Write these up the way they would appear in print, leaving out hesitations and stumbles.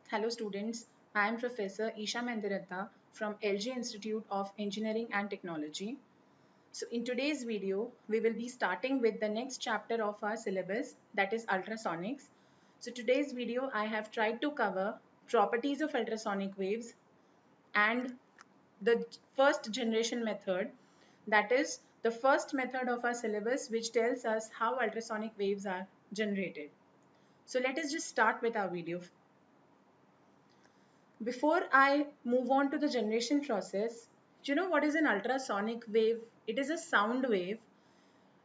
Hello students, I am Professor Isha Mandiratta from LG Institute of Engineering and Technology. So in today's video, we will be starting with the next chapter of our syllabus, that is ultrasonics. So today's video, I have tried to cover properties of ultrasonic waves and the first generation method, that is the first method of our syllabus which tells us how ultrasonic waves are generated. So let us just start with our video. Before I move on to the generation process, do you know what is an ultrasonic wave? It is a sound wave.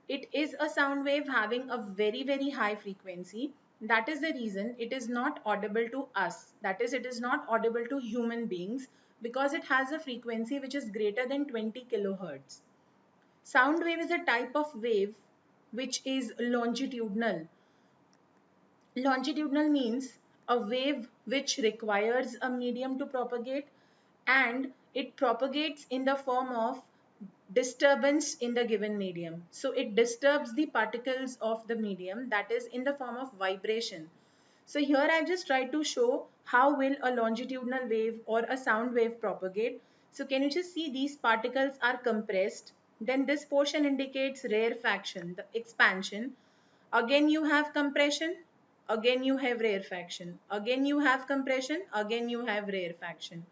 It is a sound wave having a very, very high frequency. That is the reason it is not audible to us. That is, it is not audible to human beings because it has a frequency which is greater than 20 kilohertz. Sound wave is a type of wave which is longitudinal. Longitudinal means a wave which requires a medium to propagate, and it propagates in the form of disturbance in the given medium. So it disturbs the particles of the medium, that is in the form of vibration. So here I just tried to show how will a longitudinal wave or a sound wave propagate. So can you just see these particles are compressed. Then this portion indicates rarefaction, the expansion. Again you have compression, again you have rarefaction, again you have compression, again you have rarefaction.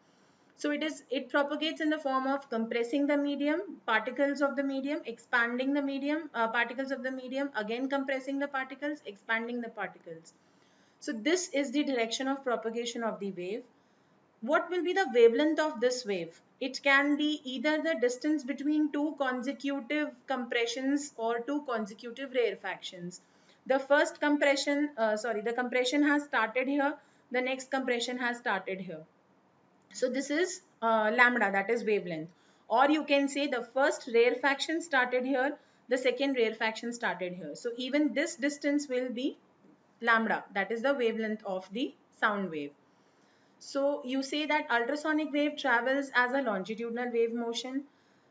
So it propagates in the form of compressing the medium, particles of the medium, expanding the medium, particles of the medium, again compressing the particles, expanding the particles. So this is the direction of propagation of the wave. What will be the wavelength of this wave? It can be either the distance between two consecutive compressions or two consecutive rarefactions. The compression has started here, the next compression has started here. So this is lambda, that is wavelength. Or you can say the first rarefaction started here, the second rarefaction started here. So even this distance will be lambda, that is the wavelength of the sound wave. So you say that ultrasonic wave travels as a longitudinal wave motion.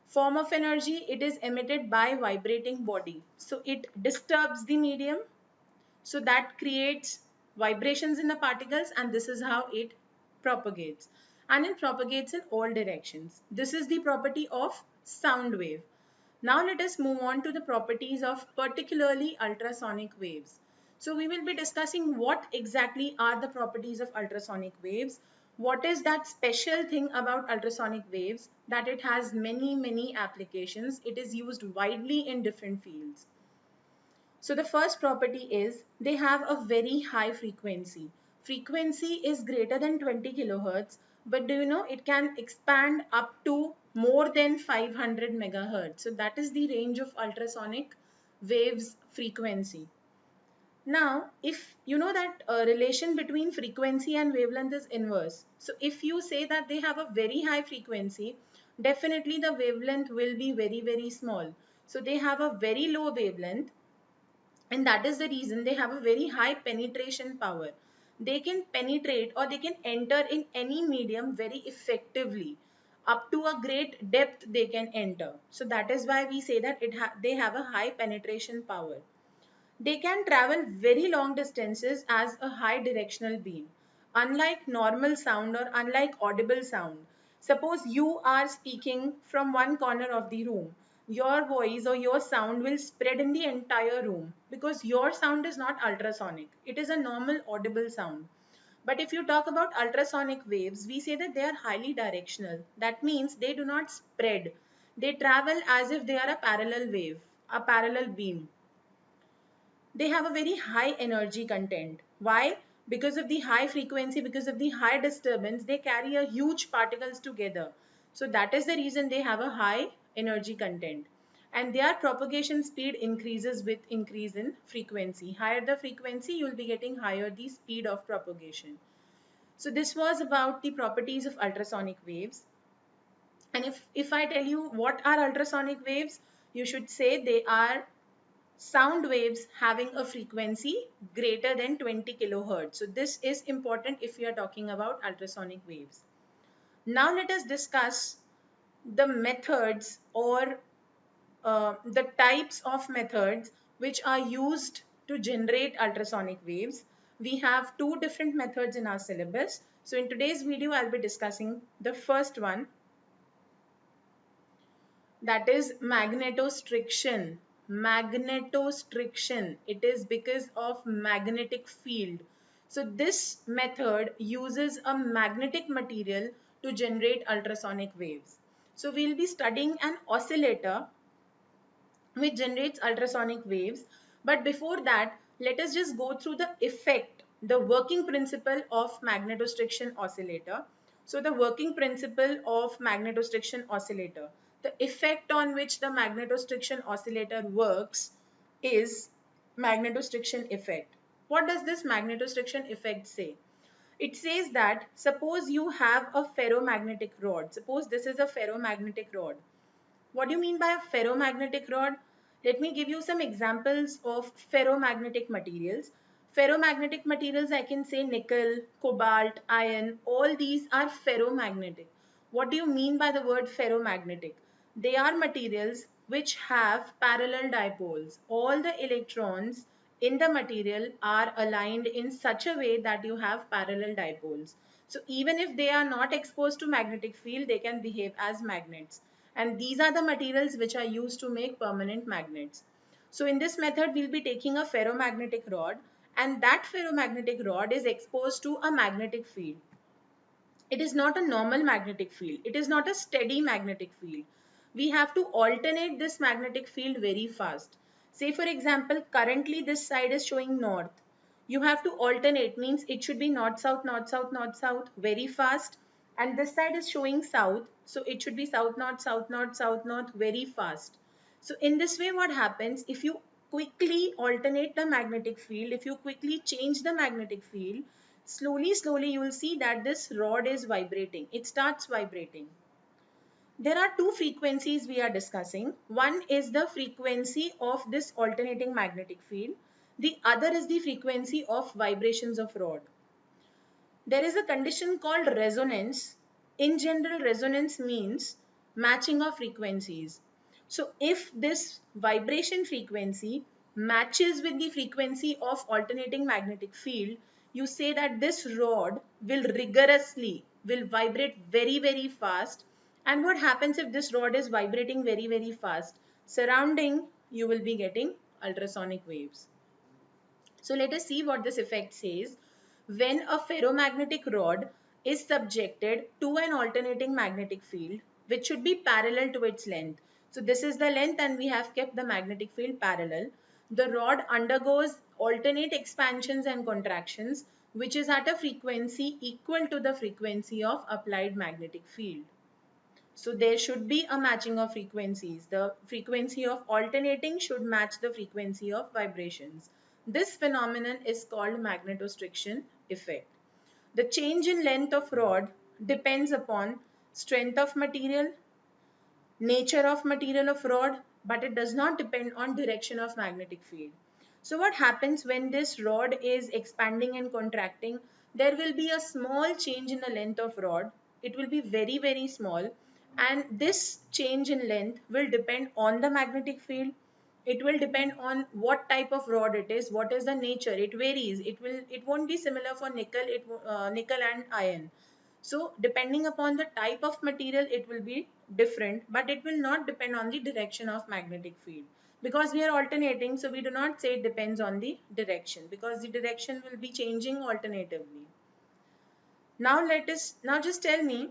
Form of energy, it is emitted by vibrating body. So it disturbs the medium. So that creates vibrations in the particles, and this is how it propagates. And it propagates in all directions. This is the property of sound wave. Now let us move on to the properties of particularly ultrasonic waves. So we will be discussing what exactly are the properties of ultrasonic waves. What is that special thing about ultrasonic waves? That it has many, many applications. It is used widely in different fields. So the first property is they have a very high frequency. Frequency is greater than 20 kilohertz, but do you know it can expand up to more than 500 megahertz. So that is the range of ultrasonic waves frequency. Now, if you know that relation between frequency and wavelength is inverse. So if you say that they have a very high frequency, definitely the wavelength will be very, very small. So they have a very low wavelength, and that is the reason they have a very high penetration power. They can penetrate or they can enter in any medium very effectively. Up to a great depth they can enter. So that is why we say that they have a high penetration power. They can travel very long distances as a high directional beam. Unlike normal sound or unlike audible sound, suppose you are speaking from one corner of the room, your voice or your sound will spread in the entire room because your sound is not ultrasonic. It is a normal audible sound. But if you talk about ultrasonic waves, we say that they are highly directional. That means they do not spread. They travel as if they are a parallel wave, a parallel beam. They have a very high energy content. Why? Because of the high frequency, because of the high disturbance, they carry a huge particles together. So that is the reason they have a high energy content. And their propagation speed increases with increase in frequency. Higher the frequency, you will be getting higher the speed of propagation. So this was about the properties of ultrasonic waves. And if I tell you what are ultrasonic waves, you should say they are sound waves having a frequency greater than 20 kilohertz. So this is important if we are talking about ultrasonic waves. Now let us discuss the methods or the types of methods which are used to generate ultrasonic waves. We have two different methods in our syllabus. So in today's video, I'll be discussing the first one, that is magnetostriction. Magnetostriction, it is because of magnetic field. So this method uses a magnetic material to generate ultrasonic waves. So we'll be studying an oscillator which generates ultrasonic waves. But before that, let us just go through the effect, the working principle of magnetostriction oscillator. So the working principle of magnetostriction oscillator, the effect on which the magnetostriction oscillator works is magnetostriction effect. What does this magnetostriction effect say? It says that suppose you have a ferromagnetic rod. Suppose this is a ferromagnetic rod. What do you mean by a ferromagnetic rod? Let me give you some examples of ferromagnetic materials. Ferromagnetic materials, I can say nickel, cobalt, iron, all these are ferromagnetic. What do you mean by the word ferromagnetic? They are materials which have parallel dipoles. All the electrons in the material are aligned in such a way that you have parallel dipoles. So even if they are not exposed to magnetic field, they can behave as magnets. And these are the materials which are used to make permanent magnets. So in this method, we'll be taking a ferromagnetic rod, and that ferromagnetic rod is exposed to a magnetic field. It is not a normal magnetic field. It is not a steady magnetic field. We have to alternate this magnetic field very fast. Say for example, currently this side is showing north. You have to alternate, means it should be north, south, north, south, north, south very fast. And this side is showing south. So it should be south, north, south, north, south, north very fast. So in this way, what happens if you quickly alternate the magnetic field, if you quickly change the magnetic field, slowly you will see that this rod is vibrating. It starts vibrating. There are two frequencies we are discussing. One is the frequency of this alternating magnetic field. The other is the frequency of vibrations of rod. There is a condition called resonance. In general, resonance means matching of frequencies. So if this vibration frequency matches with the frequency of alternating magnetic field, you say that this rod will will vibrate very fast. And what happens if this rod is vibrating very fast? Surrounding, you will be getting ultrasonic waves. So let us see what this effect says. When a ferromagnetic rod is subjected to an alternating magnetic field, which should be parallel to its length. So this is the length and we have kept the magnetic field parallel. The rod undergoes alternate expansions and contractions, which is at a frequency equal to the frequency of applied magnetic field. So there should be a matching of frequencies. The frequency of alternating should match the frequency of vibrations. This phenomenon is called magnetostriction effect. The change in length of rod depends upon strength of material, nature of material of rod, but it does not depend on direction of magnetic field. So what happens when this rod is expanding and contracting? There will be a small change in the length of rod. It will be very small, and this change in length will depend on the magnetic field. It will depend on what type of rod it is, what is the nature. It varies. It won't be similar for nickel and iron. So depending upon the type of material, it will be different, but it will not depend on the direction of magnetic field. Because we are alternating, so we do not say it depends on the direction, because the direction will be changing alternatively. Now just tell me,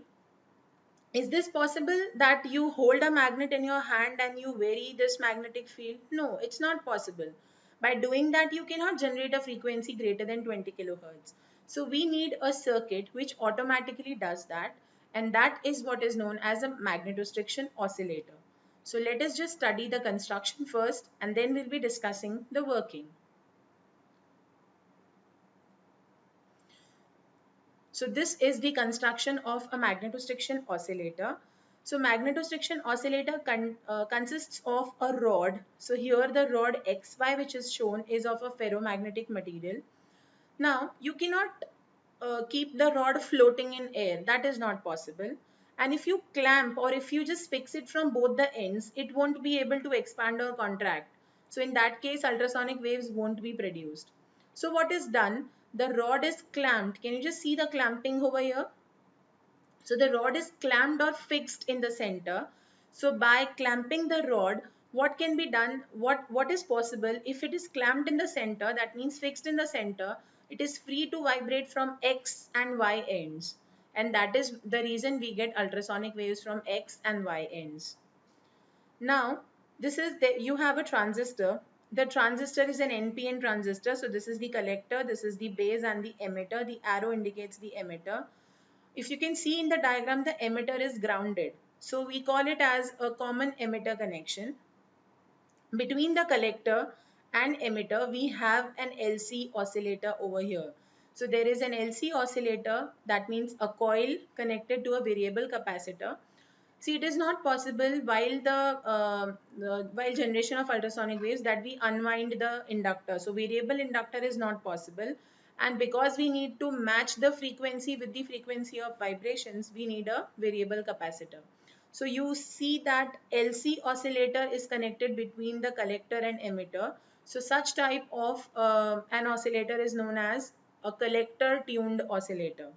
is this possible that you hold a magnet in your hand and you vary this magnetic field? No, it's not possible. By doing that, you cannot generate a frequency greater than 20 kilohertz. So we need a circuit which automatically does that, and that is what is known as a magnetostriction oscillator. So let us just study the construction first, and then we'll be discussing the working. So this is the construction of a magnetostriction oscillator. So magnetostriction oscillator consists of a rod. So here the rod XY which is shown is of a ferromagnetic material. Now you cannot keep the rod floating in air. That is not possible. And if you clamp or if you just fix it from both the ends, it won't be able to expand or contract. So in that case, ultrasonic waves won't be produced. So what is done? the rod is clamped. Can you just see the clamping over here? So the rod is clamped or fixed in the center. So by clamping the rod, what can be done? What is possible? If it is clamped in the center, that means fixed in the center, it is free to vibrate from X and Y ends. And that is the reason we get ultrasonic waves from X and Y ends. Now, you have a transistor. The transistor is an NPN transistor. So this is the collector, this is the base and the emitter. The arrow indicates the emitter. If you can see in the diagram, the emitter is grounded. So we call it as a common emitter connection. Between the collector and emitter, we have an LC oscillator over here. So there is an LC oscillator, that means a coil connected to a variable capacitor. See, it is not possible while generation of ultrasonic waves that we unwind the inductor. So variable inductor is not possible. And because we need to match the frequency with the frequency of vibrations, we need a variable capacitor. So you see that LC oscillator is connected between the collector and emitter. So such type of an oscillator is known as a collector tuned oscillator.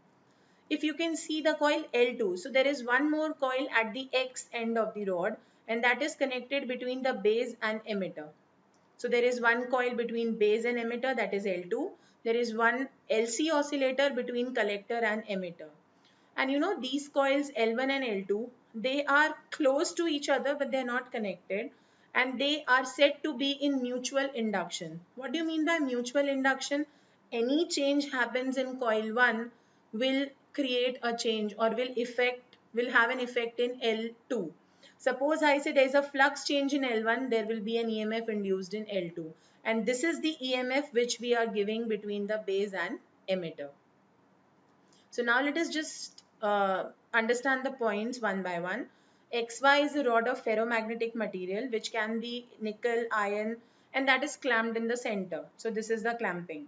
If you can see the coil L2, so there is one more coil at the X end of the rod, and that is connected between the base and emitter. So there is one coil between base and emitter, that is L2. There is one LC oscillator between collector and emitter. And you know, these coils L1 and L2, they are close to each other, but they're not connected. And they are said to be in mutual induction. What do you mean by mutual induction? Any change happens in coil 1 will create a change or will have an effect in L2. Suppose I say there is a flux change in L1, there will be an EMF induced in L2. And this is the EMF which we are giving between the base and emitter. So now let us just understand the points one by one. XY is a rod of ferromagnetic material which can be nickel, iron, and that is clamped in the center. So this is the clamping.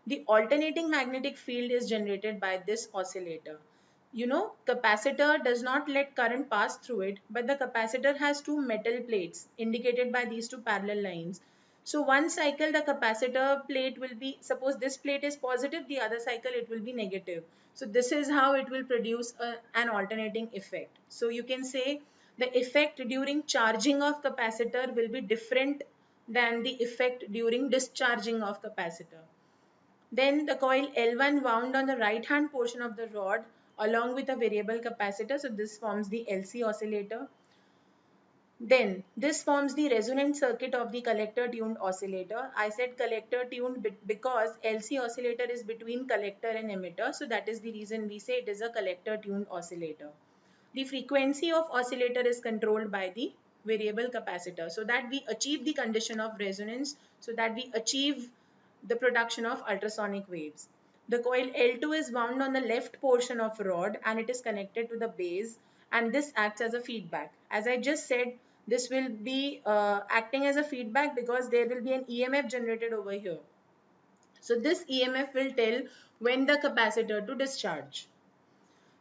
The alternating magnetic field is generated by this oscillator. You know, capacitor does not let current pass through it, but the capacitor has two metal plates indicated by these two parallel lines. So one cycle the capacitor plate will be, suppose this plate is positive, the other cycle it will be negative. So this is how it will produce an alternating effect. So you can say the effect during charging of capacitor will be different than the effect during discharging of capacitor. Then the coil L1 wound on the right hand portion of the rod along with a variable capacitor. So this forms the LC oscillator. Then this forms the resonant circuit of the collector tuned oscillator. I said collector tuned because LC oscillator is between collector and emitter. So that is the reason we say it is a collector tuned oscillator. The frequency of oscillator is controlled by the variable capacitor so that we achieve the condition of resonance, so that we achieve the production of ultrasonic waves. The coil L2 is wound on the left portion of rod and it is connected to the base, and this acts as a feedback. As I just said, this will be acting as a feedback because there will be an EMF generated over here. So this EMF will tell when the capacitor to discharge.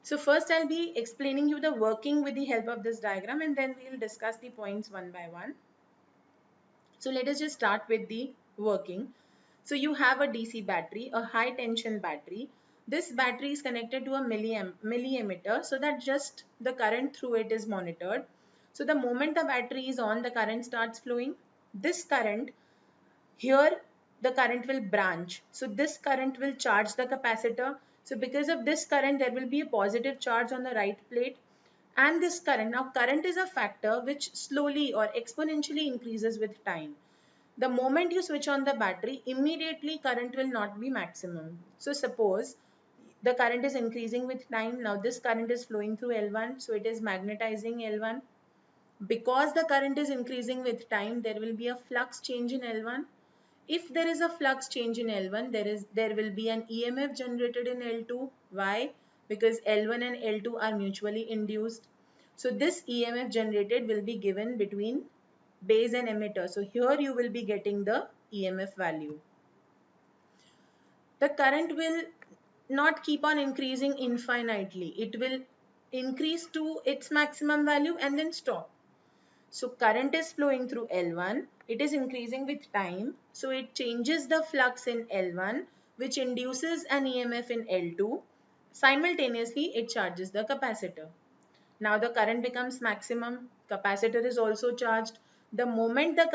So first I'll be explaining you the working with the help of this diagram, and then we'll discuss the points one by one. So let us just start with the working. So you have a DC battery, a high tension battery. This battery is connected to a milliammeter so that just the current through it is monitored. So the moment the battery is on, the current starts flowing. This current here, the current will branch. So this current will charge the capacitor. So because of this current, there will be a positive charge on the right plate. And this current, now current is a factor which slowly or exponentially increases with time. The moment you switch on the battery, immediately current will not be maximum. So suppose the current is increasing with time. Now this current is flowing through L1. So it is magnetizing L1. Because the current is increasing with time, there will be a flux change in L1. If there is a flux change in L1, there will be an EMF generated in L2. Why? Because L1 and L2 are mutually induced. So this EMF generated will be given between base and emitter. So here you will be getting the EMF value. The current will not keep on increasing infinitely. It will increase to its maximum value and then stop. So current is flowing through L1. It is increasing with time. So it changes the flux in L1. which induces an EMF in L2. Simultaneously, it charges the capacitor. Now the current becomes maximum. Capacitor is also charged. The moment the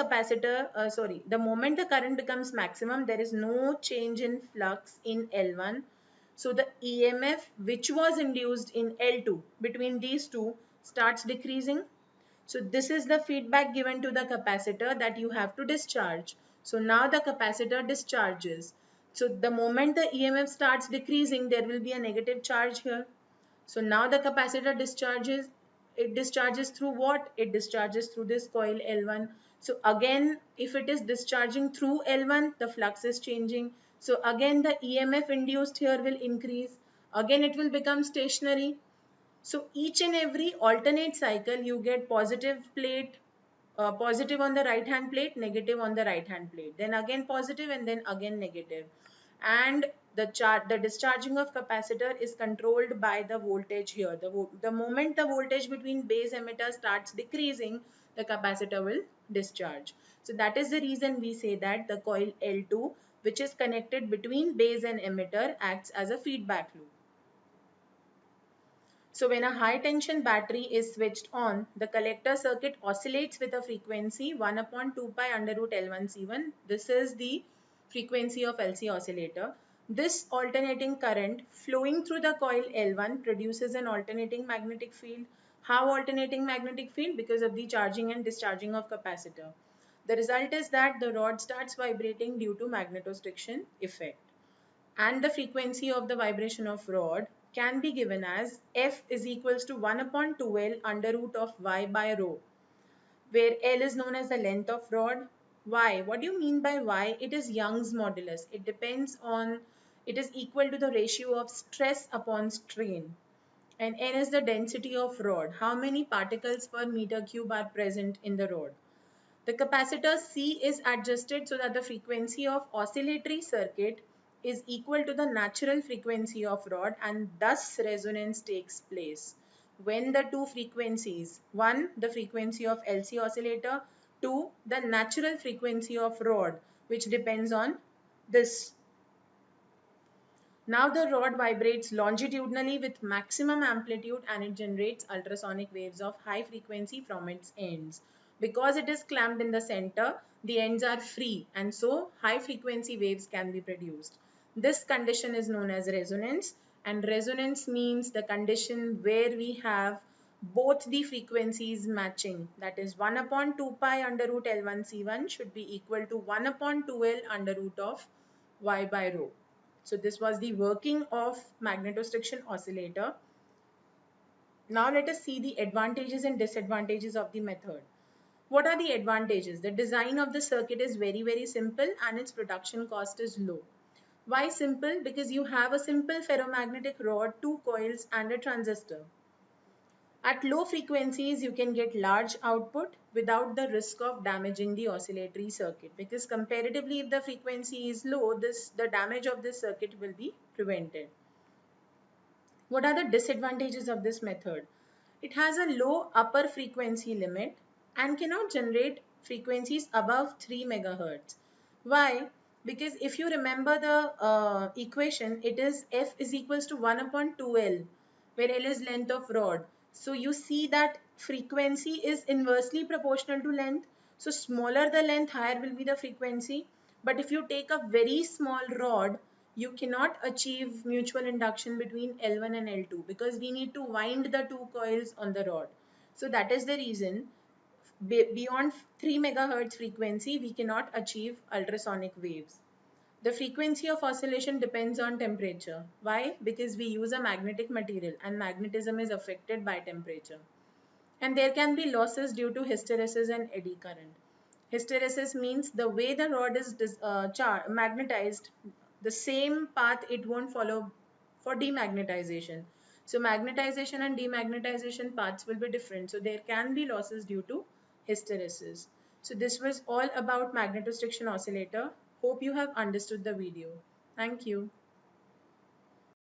current becomes maximum, there is no change in flux in L1. So the EMF which was induced in L2 between these two starts decreasing. So this is the feedback given to the capacitor that you have to discharge. So now the capacitor discharges. So the moment the EMF starts decreasing, there will be a negative charge here. So now the capacitor discharges. It discharges through what? It discharges through this coil L1. So again, if it is discharging through L1, the flux is changing. So again, the EMF induced here will increase. Again, it will become stationary. So each and every alternate cycle, you get positive plate, positive on the right hand plate, negative on the right hand plate, then again positive and then again negative. And the discharging of capacitor is controlled by the voltage here. The moment the voltage between base emitter starts decreasing, the capacitor will discharge. So that is the reason we say that the coil L2, which is connected between base and emitter, acts as a feedback loop. So when a high tension battery is switched on, the collector circuit oscillates with a frequency 1 upon 2 pi under root L1C1. This is the frequency of LC oscillator. This alternating current flowing through the coil L1 produces an alternating magnetic field. How alternating magnetic field? Because of the charging and discharging of capacitor. The result is that the rod starts vibrating due to magnetostriction effect. And the frequency of the vibration of rod can be given as F is equals to 1 upon 2L under root of Y by rho, where L is known as the length of rod. Y, what do you mean by Y? It is Young's modulus. It is equal to the ratio of stress upon strain. And N is the density of rod. How many particles per meter cube are present in the rod? The capacitor C is adjusted so that the frequency of oscillatory circuit is equal to the natural frequency of rod, and thus resonance takes place. When the two frequencies, one, the frequency of LC oscillator, two, the natural frequency of rod, which depends on this. Now the rod vibrates longitudinally with maximum amplitude and it generates ultrasonic waves of high frequency from its ends. Because it is clamped in the center, the ends are free and so high frequency waves can be produced. This condition is known as resonance, and resonance means the condition where we have both the frequencies matching, that is 1 upon 2 pi under root L1C1 should be equal to 1 upon 2L under root of Y by rho. So this was the working of magnetostriction oscillator. Now let us see the advantages and disadvantages of the method. What are the advantages? The design of the circuit is very simple and its production cost is low. Why simple? Because you have a simple ferromagnetic rod, two coils and a transistor. At low frequencies, you can get large output without the risk of damaging the oscillatory circuit, because comparatively if the frequency is low, the damage of this circuit will be prevented. What are the disadvantages of this method? It has a low upper frequency limit and cannot generate frequencies above 3 megahertz. Why? Because if you remember the equation, it is F is equals to 1 upon 2L, where L is length of rod. So you see that frequency is inversely proportional to length. So smaller the length, higher will be the frequency. But if you take a very small rod, you cannot achieve mutual induction between L1 and L2 because we need to wind the two coils on the rod. So that is the reason beyond 3 megahertz frequency, we cannot achieve ultrasonic waves. The frequency of oscillation depends on temperature. Why? Because we use a magnetic material and magnetism is affected by temperature. And there can be losses due to hysteresis and eddy current. Hysteresis means the way the rod is magnetized, the same path it won't follow for demagnetization. So magnetization and demagnetization paths will be different. So there can be losses due to hysteresis. So this was all about magnetostriction oscillator. Hope you have understood the video. Thank you.